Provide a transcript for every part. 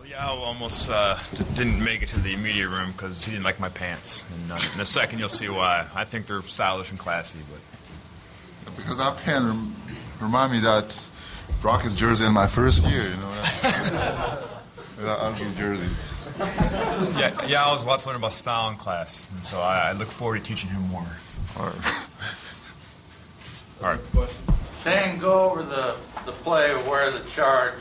Yao almost didn't make it to the media room because he didn't like my pants. And in a second, you'll see why. I think they're stylish and classy, but because that pant remind me that Rockets jersey in my first year. That ugly jersey. Yeah, Yao's a lot to learn about style in class, and so I look forward to teaching him more. All right. Shane, go over the play where the charge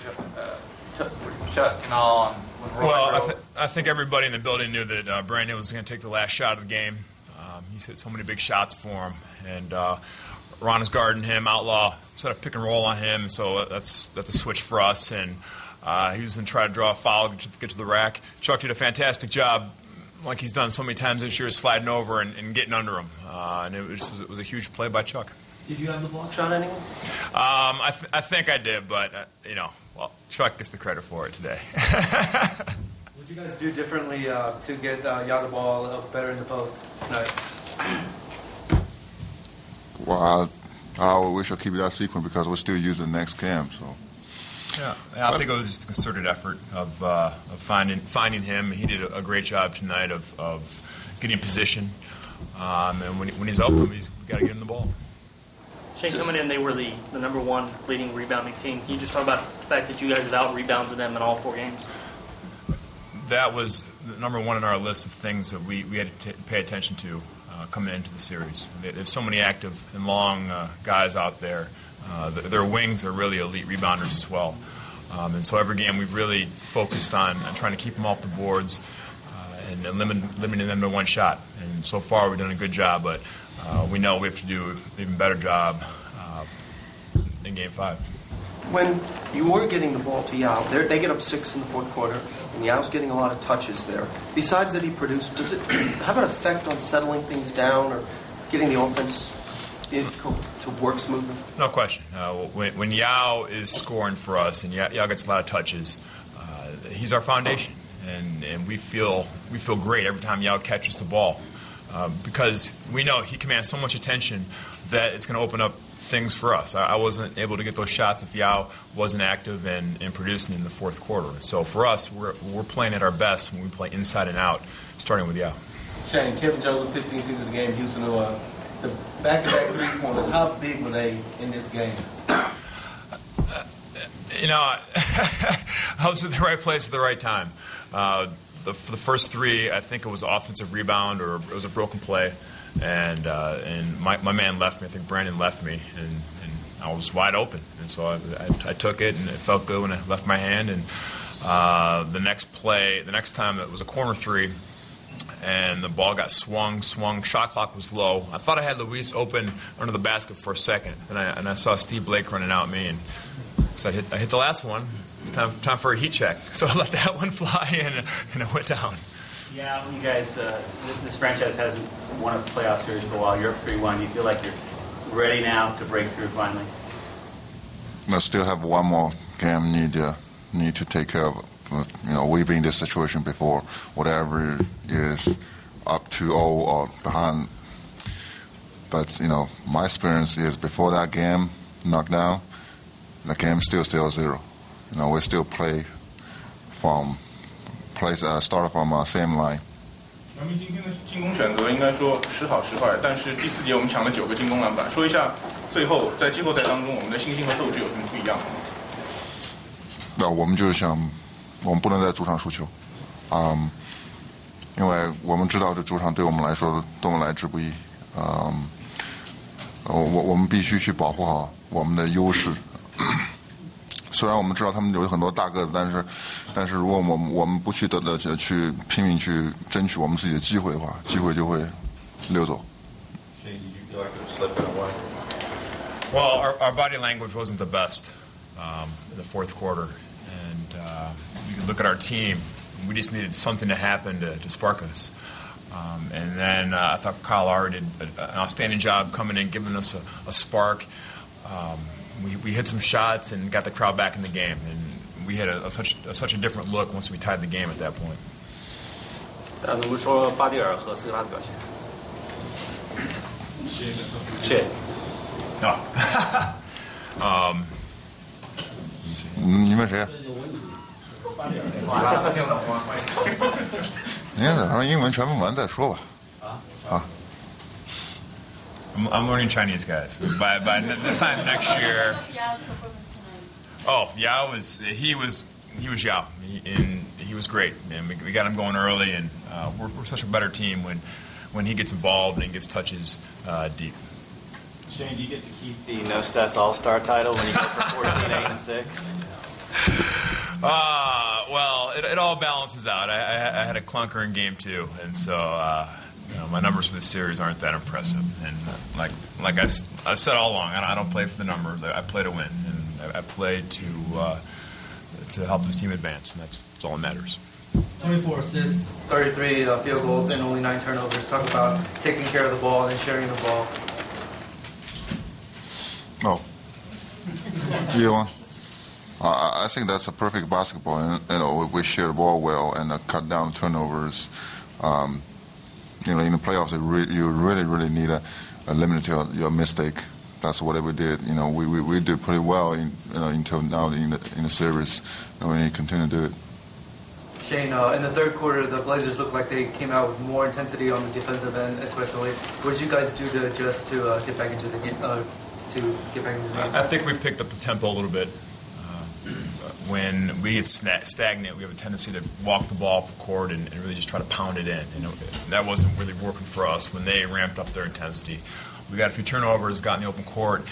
took Chuck and all. Well, I think everybody in the building knew that Brandon was going to take the last shot of the game. He's hit so many big shots for him, and Ron is guarding him. Outlaw set a pick and roll on him, so that's a switch for us. And he was going to try to draw a foul to get to the rack. Chuck did a fantastic job, like he's done so many times this year, sliding over and getting under him. And it was a huge play by Chuck. Did you have the block shot anyway? I think I did, but, Chuck gets the credit for it today. What did you guys do differently to get Yao the ball better in the post tonight? Well, we should keep that sequence because we're still using the next game. So. Yeah, I think it was just a concerted effort of finding him. He did a great job tonight of getting position. And when he's open, we got to get him the ball. Shane, coming in, they were the number one leading rebounding team. Can you just talk about the fact that you guys have out-rebounded them in all 4 games? That was the number one on our list of things that we had to pay attention to coming into the series. There's so many active and long guys out there. Their wings are really elite rebounders as well. And so every game we've really focused on trying to keep them off the boards and limiting them to one shot. And so far we've done a good job, but we know we have to do an even better job in Game 5. When you were getting the ball to Yao, they get up 6 in the fourth quarter, and Yao's getting a lot of touches there. Besides that he produced, does it have an effect on settling things down or getting the offense to work smoothly? No question. When Yao is scoring for us and Yao gets a lot of touches, he's our foundation, and we feel great every time Yao catches the ball because we know he commands so much attention that it's going to open up things for us. I wasn't able to get those shots if Yao wasn't active and producing in the fourth quarter. So for us, we're playing at our best when we play inside and out, starting with Yao. Shane, Kevin Joseph, 15 seasons of the game, Houston, the back-to-back 3-pointers, how big were they in this game? I was at the right place at the right time. The first 3, I think it was offensive rebound or it was a broken play. And my man left me. I think Brandon left me, and I was wide open. And so I took it, and it felt good when I left my hand. And the next time it was a corner 3, and the ball got swung. Shot clock was low. I thought I had Luis open under the basket for a second, and I saw Steve Blake running out at me, and so I hit the last one. Time for a heat check. So I let that one fly, and it went down. Yeah, you guys, this franchise hasn't won a playoff series for a while. You're up 3-1. You feel like you're ready now to break through finally? I still have one more game need to take care of. We've been in this situation before. Whatever is up 2-0 or behind. But my experience is before that game knocked down, the game still 0. We still play start from same line. 姚明今天的进攻选择应该说时好时坏，但是第4节我们抢了9个进攻篮板。说一下最后在季后赛当中我们的信心和斗志有什么不一样吗？那我们就是想，我们不能在主场输球，因为我们知道这主场对我们来说多么来之不易，我们必须去保护好我们的优势。虽然我们知道他们有很多大个子，但是如果我们不去去拼命去争取我们自己的机会的话，机会就会溜走。Well, our body language wasn't the best in the fourth quarter, and you could look at our team. We just needed something to happen to spark us. And then I thought Kyle Lowry did an outstanding job coming in, giving us a spark. We hit some shots and got the crowd back in the game, and we had such a different look once we tied the game at that point. 能不能说巴蒂尔和斯科拉的表现？你问谁？让英文全部完再说吧。啊。I'm learning Chinese, guys. By this time next year. Oh, Yao was Yao, he was great, man. We got him going early, and we're such a better team when he gets involved and gets touches deep. Shane, do you get to keep the No Stats All-Star title when you go for 14, 8, and 6? Well, it all balances out. I had a clunker in game 2, and so my numbers for the series aren't that impressive. And like I've said all along, I don't play for the numbers. I play to win, and I play to help this team advance, and that's all that matters. 24 assists, 33 field goals, and only 9 turnovers. Talk about taking care of the ball and sharing the ball. Oh, either one. I think that's a perfect basketball. And, we share the ball well and cut down turnovers. In the playoffs, you really need a limit to your mistake. That's what we did. We did pretty well until now in the series, and we need to continue to do it. Shane, in the third quarter, the Blazers looked like they came out with more intensity on the defensive end, especially. What did you guys do to adjust to get back into the game? I think we picked up the tempo a little bit. When we get stagnant, we have a tendency to walk the ball off the court and really just try to pound it in. That wasn't really working for us when they ramped up their intensity. We got a few turnovers, got in the open court,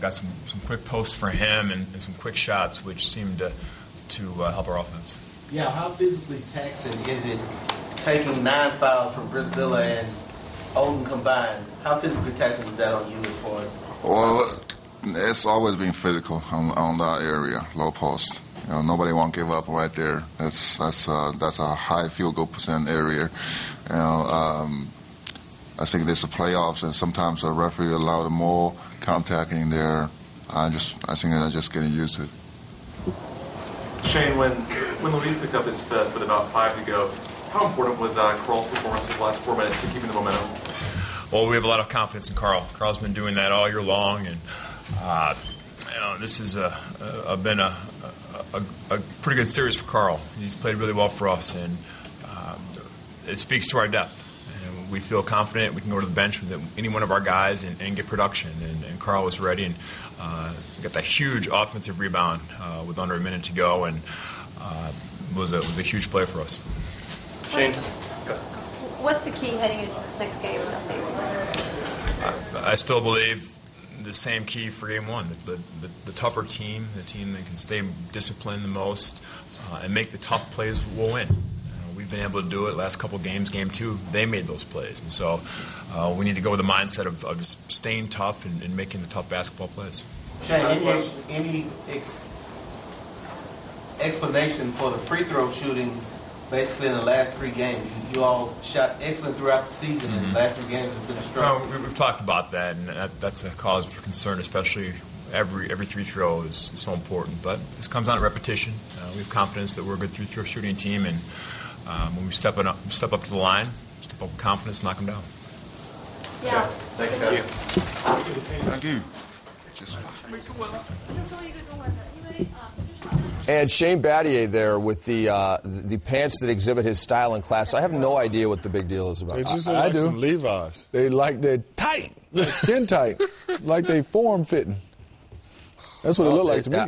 got some quick posts for him and some quick shots, which seemed to help our offense. Yeah, how physically taxing is it taking 9 fouls from Brisbilla and Odin combined? How physically taxing is that on you as far as? Well, it's always been physical on that area, low post. Nobody won't give up right there. That's a high field goal percent area. I think there's the playoffs, and sometimes the referee allowed more contact in there. I think they're just getting used to it. Shane, when the Leafs picked up his fifth with about 5 to go, how important was Carl's performance in the last 4 minutes to keeping the momentum? Well, we have a lot of confidence in Carl. Carl's been doing that all year long, and this has been a pretty good series for Carl. He's played really well for us, and it speaks to our depth. And we feel confident we can go to the bench with any one of our guys and get production. And Carl was ready and got that huge offensive rebound with under a minute to go, and was a huge play for us. Shane, what's the key heading into this next game? I still believe the same key for game 1. The tougher team, the team that can stay disciplined the most and make the tough plays will win. We've been able to do it last couple games. Game 2, they made those plays. And so we need to go with the mindset of just staying tough and making the tough basketball plays. Shane, any explanation for the free throw shooting basically in the last 3 games? You all shot excellent throughout the season, and the last 3 games have been a struggle. We've talked about that, and that's a cause for concern, especially every free throw is so important. But this comes down to repetition. We have confidence that we're a good free throw shooting team, and when we step up to the line, step up with confidence, knock them down. Yeah. Thank you. Thank you. And Shane Battier there with the pants that exhibit his style in class. I have no idea what the big deal is about. They just like do. Some Levi's. They're tight, skin tight, like they form fitting. That's what it looked like to me.